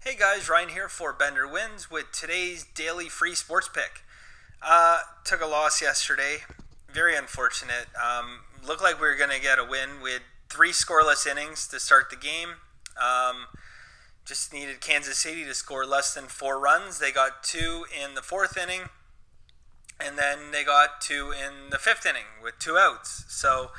Hey guys, Ryan here for Bender Wins with today's daily free sports pick. Took a loss yesterday. Very unfortunate. Looked like we were going to get a win. We had 3 scoreless innings to start the game. Just needed Kansas City to score less than 4 runs. They got 2 in the 4th inning, and then they got 2 in the 5th inning with 2 outs. So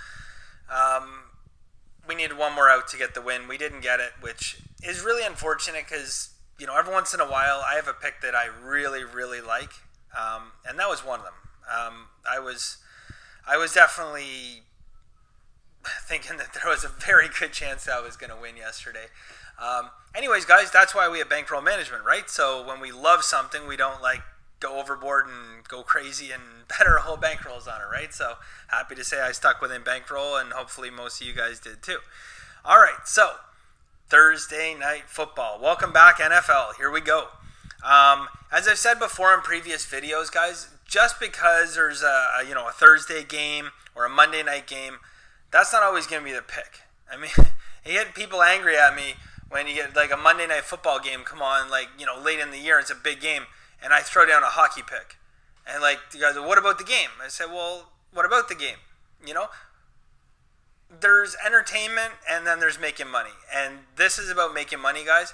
we needed 1 more out to get the win. We didn't get it, which is really unfortunate because, every once in a while I have a pick that I really, really like, and that was one of them. I was definitely thinking that there was a very good chance that I was going to win yesterday. Anyways, guys, that's why we have bankroll management, right? So when we love something, we don't go overboard and go crazy and bet our whole bankrolls on it, right? So happy to say I stuck within bankroll, and hopefully most of you guys did too. All right, so Thursday night football. Welcome back, NFL. Here we go. As I've said before in previous videos, guys, just because there's a Thursday game or a Monday night game, that's not always going to be the pick. I mean, you get people angry at me when you get a Monday night football game come on, late in the year. It's a big game, and I throw down a hockey pick. And you guys are, what about the game? I say, well, what about the game? There's entertainment, and then there's making money. And this is about making money, guys.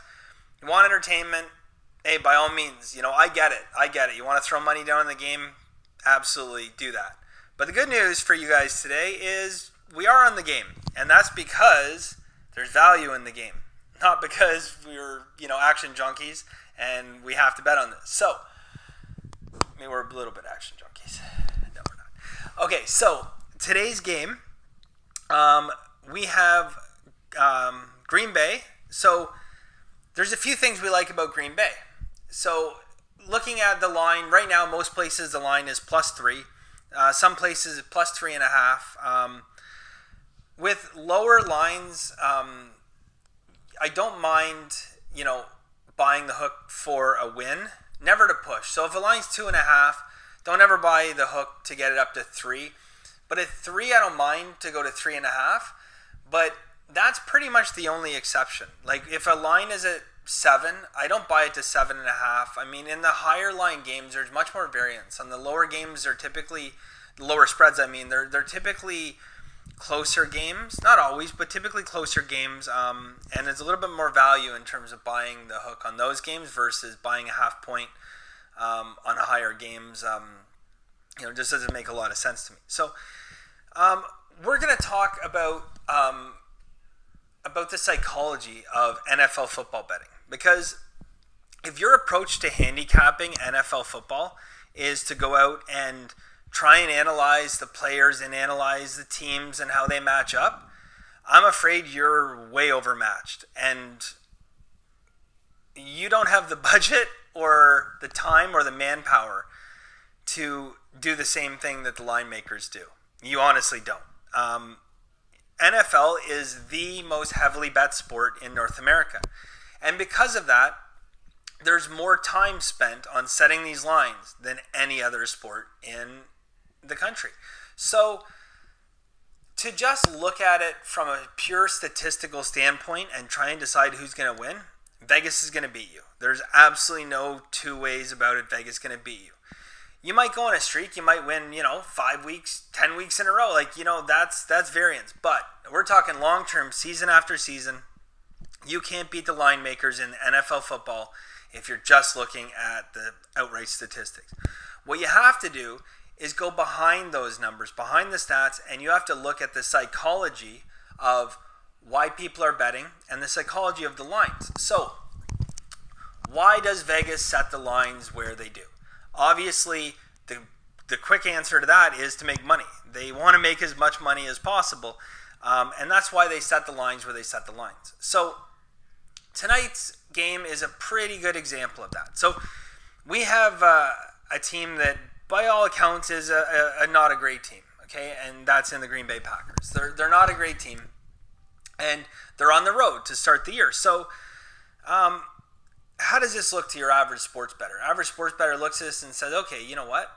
You want entertainment? Hey, by all means, I get it. You want to throw money down in the game? Absolutely do that. But the good news for you guys today is we are on the game. And that's because there's value in the game. Not because we're, action junkies and we have to bet on this. So, we're a little bit action junkies. No, we're not. Okay, so today's game, we have Green Bay. So there's a few things we like about Green Bay. So looking at the line, right now most places the line is +3. Some places +3.5. With lower lines, I don't mind, buying the hook for a win. Never to push. So if a line's 2.5, don't ever buy the hook to get it up to 3. But at 3, I don't mind to go to 3.5. But that's pretty much the only exception. If a line is at 7, I don't buy it to 7.5. I mean, in the higher line games, there's much more variance. On the lower games, they're typically lower spreads. I mean, they're typically closer games, not always, but typically closer games, and there's a little bit more value in terms of buying the hook on those games versus buying a half point on higher games. Just doesn't make a lot of sense to me. So we're going to talk about the psychology of NFL football betting, because if your approach to handicapping NFL football is to go out and try and analyze the players and analyze the teams and how they match up, I'm afraid you're way overmatched. And you don't have the budget or the time or the manpower to do the same thing that the line makers do. You honestly don't. NFL is the most heavily bet sport in North America. And because of that, there's more time spent on setting these lines than any other sport in the country. So to just look at it from a pure statistical standpoint and try and decide who's going to win, Vegas is going to beat you. There's absolutely no 2 ways about it. Vegas is going to beat you. You might go on a streak. You might win, 5 weeks, 10 weeks in a row. That's variance. But we're talking long-term, season after season. You can't beat the line makers in NFL football if you're just looking at the outright statistics. What you have to do is go behind those numbers, behind the stats, and you have to look at the psychology of why people are betting and the psychology of the lines. So, why does Vegas set the lines where they do? Obviously, the quick answer to that is to make money. They want to make as much money as possible, and that's why they set the lines where they set the lines. So, tonight's game is a pretty good example of that. So, we have a team that, by all accounts, is a not a great team, okay? And that's in the Green Bay Packers. They're not a great team, and they're on the road to start the year. So, how does this look to your average sports bettor? Average sports bettor looks at this and says, okay, you know what?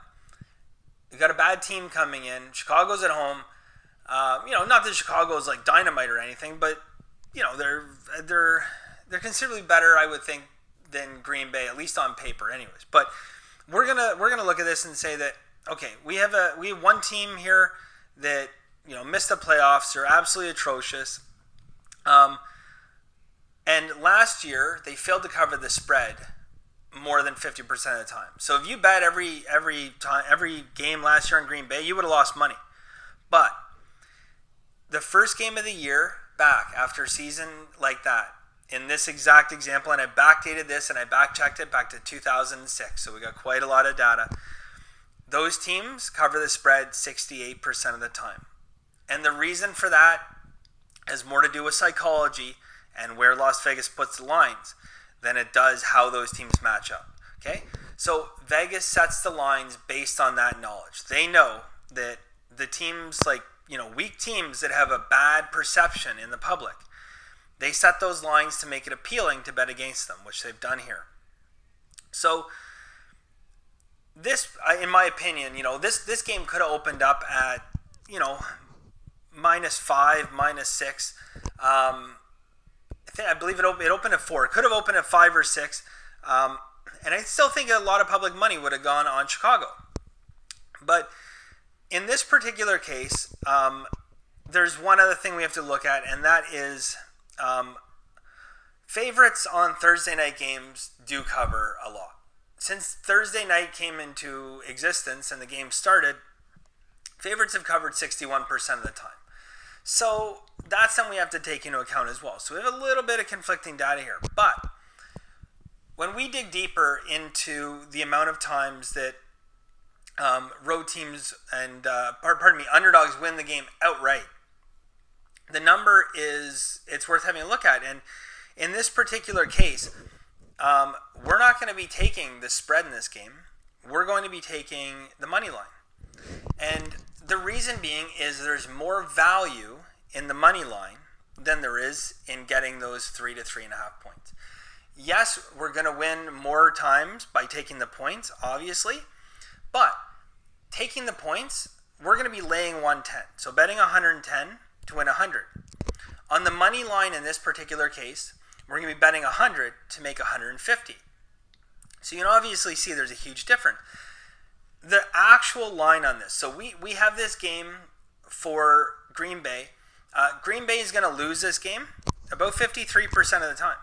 We got a bad team coming in. Chicago's at home. Not that Chicago's like dynamite or anything, but they're considerably better, I would think, than Green Bay, at least on paper, anyways. But we're gonna look at this and say that okay, we have one team here that missed the playoffs. They're absolutely atrocious. And last year they failed to cover the spread more than 50% of the time. So if you bet every game last year in Green Bay, you would have lost money. But the first game of the year back after a season like that, in this exact example, and I backdated this and I backchecked it back to 2006, so we got quite a lot of data. Those teams cover the spread 68% of the time. And the reason for that has more to do with psychology and where Las Vegas puts the lines than it does how those teams match up. Okay? So Vegas sets the lines based on that knowledge. They know that the teams weak teams that have a bad perception in the public, they set those lines to make it appealing to bet against them, which they've done here. So this, in my opinion, this game could have opened up at, -5, -6. I believe it opened at 4. It could have opened at 5 or 6. And I still think a lot of public money would have gone on Chicago. But in this particular case, there's one other thing we have to look at, and that is favorites on Thursday night games do cover a lot. Since Thursday night came into existence and the game started, favorites have covered 61% of the time. So that's something we have to take into account as well. So we have a little bit of conflicting data here. But when we dig deeper into the amount of times that road teams and underdogs win the game outright, the number it's worth having a look at. And in this particular case, we're not going to be taking the spread in this game. We're going to be taking the money line. And the reason being is there's more value in the money line than there is in getting those 3 to 3.5 points. Yes, we're going to win more times by taking the points, obviously, but taking the points, we're going to be laying 110. So betting 110 to win 100. On the money line in this particular case, we're going to be betting 100 to make 150. So you can obviously see there's a huge difference. The actual line on this, so we have this game for Green Bay. Green Bay is going to lose this game about 53% of the time.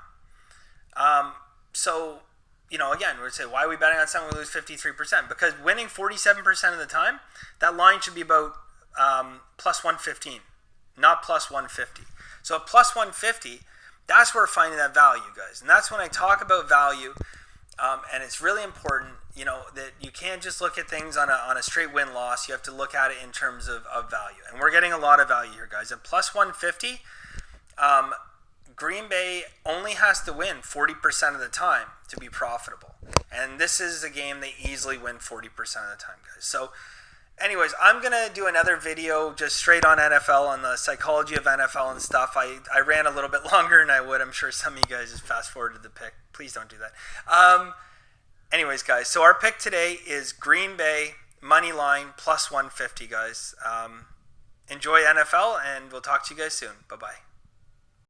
So, again, we'd say, why are we betting on something we lose 53%? Because winning 47% of the time, that line should be about plus 115, not plus 150. So at plus 150, that's where we're finding that value, guys. And that's when I talk about value, and it's really important, that you can't just look at things on a straight win-loss. You have to look at it in terms of value. And we're getting a lot of value here, guys. At plus 150, Green Bay only has to win 40% of the time to be profitable. And this is a game they easily win 40% of the time, guys. So anyways, I'm going to do another video just straight on NFL, on the psychology of NFL and stuff. I ran a little bit longer than I would. I'm sure some of you guys just fast forwarded the pick. Please don't do that. Anyways, guys, so our pick today is Green Bay money line plus 150, guys. Enjoy NFL, and we'll talk to you guys soon. Bye-bye.